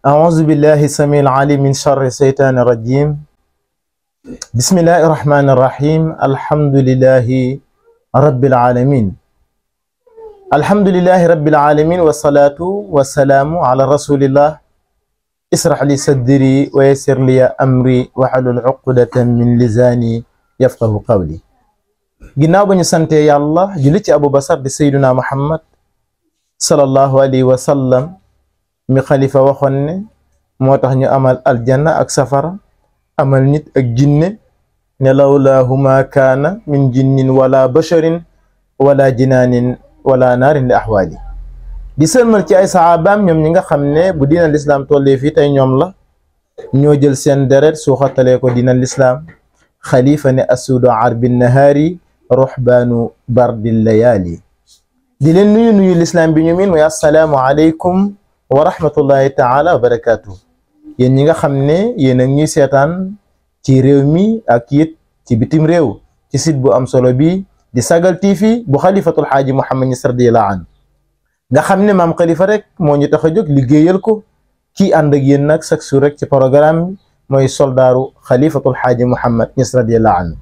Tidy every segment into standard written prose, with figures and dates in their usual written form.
أعوذ بالله السميع العليم من شر الشيطان الرجيم. بسم الله الرحمن الرحيم. الحمد لله رب العالمين. الحمد لله رب العالمين والصلاة والسلام على رسول الله. اسرح لي صدري ويسر لي أمري واحلل عقدة من لساني يفقه قولي. ginnaaw ba ñu sante yàlla julli ci Abu Basar di Seydina Muhammad sallallahu alayhi wa sallam mi xalifa waxoon ne moo tax ñu amal aljanna ak safara amal nit ak jinne ne lawlaahu ma kaana min jinnin wala basharin wala jinaanin wala naarin li ahwaali di sëlmal ci ay sahabaam ñoom ñi nga xam ne bu diina lislaam tollee fii tey ñoom la ñoo jël seen deret suuxatalee ko diina lislaam xalifa ne asuudu arbin nahaari ruhbaanu bardil layaali di leen nuyu lislaam bi ñu miin mooy assalaamu aleykum wa rahmatullahi taala wa barakaatu. yéen ñi nga xam ne yéen a ñuy seetaan ci réew mi ak it ci bitim réew ci site bu am solo bi di Sagal TV bu xalifatul xaaji Mouhamed Niass radiyallahu anhu nga xam ne maam xalifa rek moo ñu tax a jóg liggéeyal ko kii ànd ak yéen nag chaque jour rek ci programme bi mooy soldaaru xalifatul xaaji Mouhamed Niass radiyallahu anhu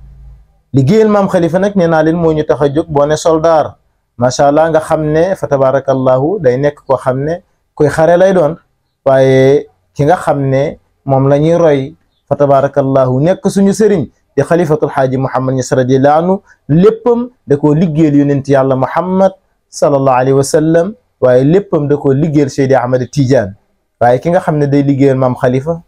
liggéeyal maam xalifa nag nee naa leen moo ñu tax a jóg boo ne soldaar macha allah nga xam ne fa tabarakallahu day nekk koo xam ne kuy xare lay doon waaye ki nga xam ne moom la ñuy roy fa tabarakallahu nekk suñu sëriñ di xalifatul xaaji Mouhamed Niass radiyallahu anhu léppam da koo liggéeyal yonent yàlla Muhammad sallallahu alayhi wa sallam waaye léppam da koo liggéeyal Seydi Ahmad Tidiane waaye ki nga xam ne day liggéeyal maam xalifa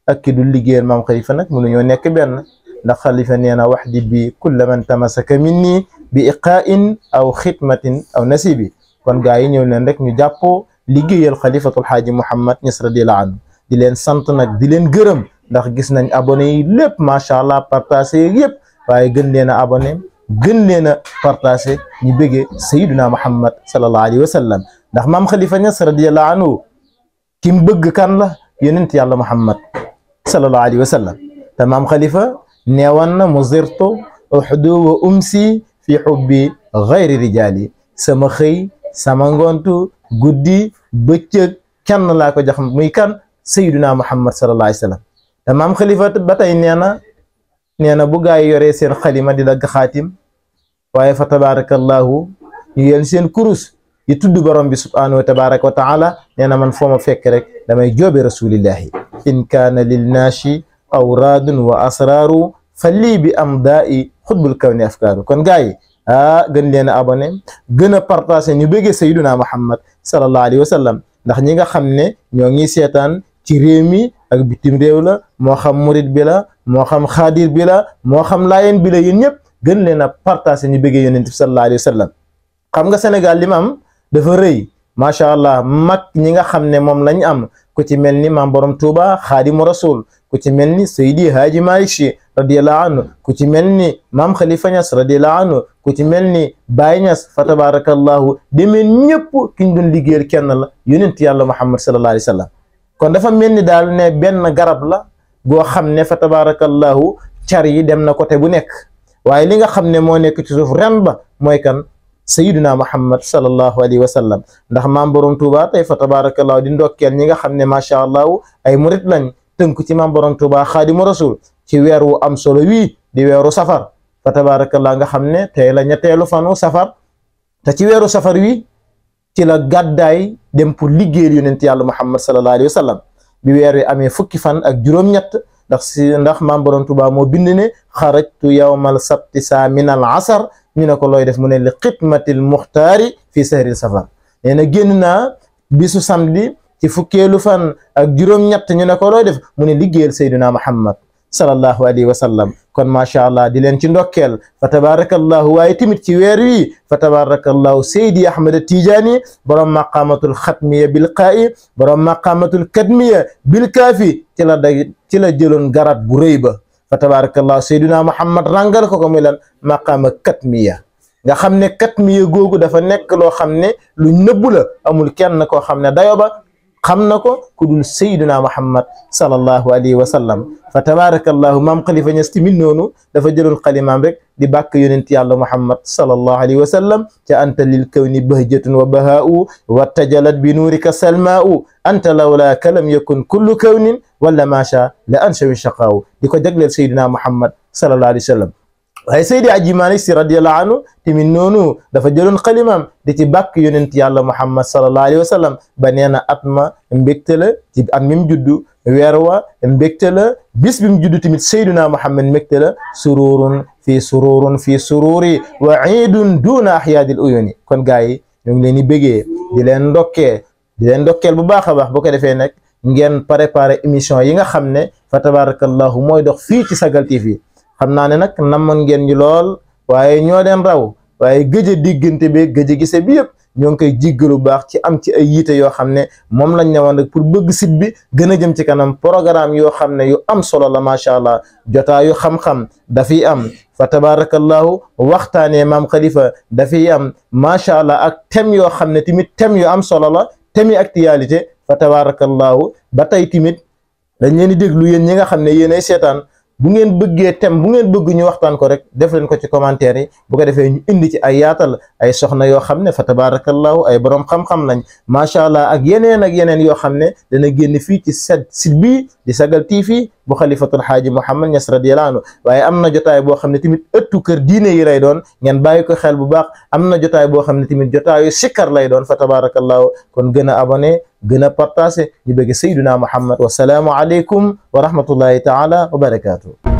ak ki du liggéeyal maam xalifa nag mënuñoo nekk benn ndax xalifa nee na waxdi bi kulla man tamasaka minni bi iqaa'in aw xidmatin aw nasibi kon gaa yi ñëw leen rek ñu jàppoo liggéeyal xalifatul xaaji Mouhamed Niass radiyallahu anhu di leen sant nag di leen gërëm ndax gis nañ abonné yi lépp macha allah partagé yëpp waaye gën leen a abonné gën leen a partagé ñu bëggee sayyiduna Muhammad sallallahu alayhi wa sallam ndax maam xalifa Niass radiyallahu anhu ki mu bëgg kan la yonent yàlla Muhammad sallallahu alayhi wa sallam te maam xalifa neewan na muzirtu uxdu wa umsi fi xubbi gayri rijaali sama xëy sama ngontu guddi bëccëg kenn laa ko jox muy kan sayyiduna Muhammad sallallahu alayhi wa sallam te maam xalifa ba tey nee na bu gaa yi yoree seen xalima di dagg xaatim waaye fa tabarakallahu ñu yéen seen kurus yi tudd borom bi subhanahu wa tabaraka wa taala nee na man foo ma fekk rek damay joobe rasulillahi in kaana lil naashi awraadun wa asraaru fa lii bi am daa i xutbul kawni afkaaru kon gaa yi gën leen a abonné gën a partagé ñu bëggee sayyiduna Muhammad sallallahu alayhi wa sallam ndax ñi nga xam ne ñoo ngi seetaan ci réew mi ak bitim réew la moo xam murid bi la moo xam xaadir bi la moo xam laayeen bi la yéen ñëpp gën leen a partagé ñu bëggee yonent bi sallallahu alayhi wa sallam xam nga Sénégal li ma am dafa rëy macha allah mag ñi nga xam ne moom lañ am ku ci mel ni maam borom Touba xaadimu rasul ku ci mel ni Seydi Haaji Malick Sy radiyallahu anhu ku ci mel ni maam Khalifa Niass radiyallahu anhu ku ci mel ni Baye Niass fa tabarakallahu demee ñëpp ki ñu doon liggéeyal kenn la yonent yàlla Muhammad sallallahu alayhi wa sallam kon dafa mel ni daal ne benn garab la goo xam ne fa tabarakallahu car yi dem na côté bu nekk waaye li nga xam ne moo nekk ci suuf ren ba mooy kan sayyiduna Muhammad sallallahu alayhi wa sallam ndax maam borom Touba tey fa tabarakallahu di ndokkeel ñi nga xam ne macha allah ay murit lañ tënku ci maam borom Touba xaadimu rasul ci weer wu am solo wii di weeru safar fa tabarakallah nga xam ne tey la ñetteelu fanu safar te ci weeru safar wi ci la gàddaay dem pour liggéeyal yonent yàlla Muhammad sallallahu alayhi wa sallam bi weer wi amee fukki fan ak juróom-ñett ndax maam borom Touba moo bind ne xarajtu yawmal sabti saa min al asar ñu ne ko looy def mu ne li xidmatil muxtaari fi sahril safar nee na génn naa bisu samedi ci fukkeelu fan ak juróom-ñett ñu ne ko looy def mu ne liggéeyal sayyiduna Muhammad sallallahu alayhi wa sallam kon macha allah di leen ci ndokkeel fa tabarakallahu waaye tamit ci weer wi fa tabarakallahu Seydi Ahmad Tidiane borom maqamatul xatmiya bil qaa'i borom maqamatul kadmiya bil kaafi ci la jëloon garab bu rëy ba fa tabarakallahu sayyiduna Muhammad rangal ko muy lan maqama katmiya nga xam ne katmiya googu dafa nekk loo xam ne lu nëbbu la amul kenn koo xam ne dayo ba xam na ko ku dul sayyiduna Muhammad sallallahu alayhi wa sallam. fa tabarakallahu maam Khalifa Niass tamit noonu dafa jëloon xalimaam rek di bàkk yonent yàlla Muhammad sallallahu alayhi wa sallam ca anta lil kawni bahjatun wa bahaa'u wa tajalat bi nuurika salmaa'u anta lawlaaka lam yakun kullu kawnin wala macha la anshawi shaqaaw di ko jagleel sayyidina Muhammad sallallahu alayhi wa sallam. waaye Seydi Aji Malik Si radiyallahu anhu tamit noonu dafa jëloon xalimaam di ci bàkk yonent yàlla Muhammad sallallahu alayhi wa sallam ba nee na at ma mbégte la ci at mi mu juddu weer wa mbégte la bis bi mu juddu tamit Seydina Muhammad mbégte la sururun fi sururi wa iidun duna ahyaadil uyuni. kon gars yi ñu ngi leen di bégee di leen ndokkeel bu baax a baax bu ko defee nag ngeen préparé émission yi nga xam ne fa tabarakallahu mooy dox fii ci Sagal TV. xam naa ne nag namoon ngeen ñu lool waaye ñoo leen raw waaye gëj a diggante bi gëj a gise bi yëpp ñoo ngi koy jéggalu baax ci am ci ay yiite yoo xam ne moom lañ ne woon rek pour bëgg site bi gën a jëm ci kanam programme yoo xam ne yu am solo la macha allah jotaayu xam-xam dafiy am fa tabarakallahu waxtaanee maam Khalifa dafiy am macha allah ak thème yoo xam ne tamit thème yu am solo la thème yi actualité fa tabarakallahu ba tey tamit dañ leen di déglu yéen ñi nga xam ne yéenay seetaan. bu ngeen bëggee thème bu ngeen bëgg ñu waxtaan ko rek def leen ko ci commentaire yi bu ko defee ñu indi ci ay yaatal ay soxna yoo xam ne fa tabarakallahu ay borom xam-xam lañ macha allah ak yeneen yoo xam ne dana génn fii ci site bii di Sagal TV bu xalifatul xaaji Mouhamed Niass radiyallahu anhu. waaye am na jotaay boo xam ne tamit ëttu kër diine yi lay doon ngeen bàyyi ko xel bu baax am na jotaay boo xam ne tamit jotaayu sikkar lay doon fa tabarakallahu. kon gën a abonné gën a partagé ñu bëgg Seydina Muhammad wa salaamu aleykum wa rahmatullahi taala wa barakaatu.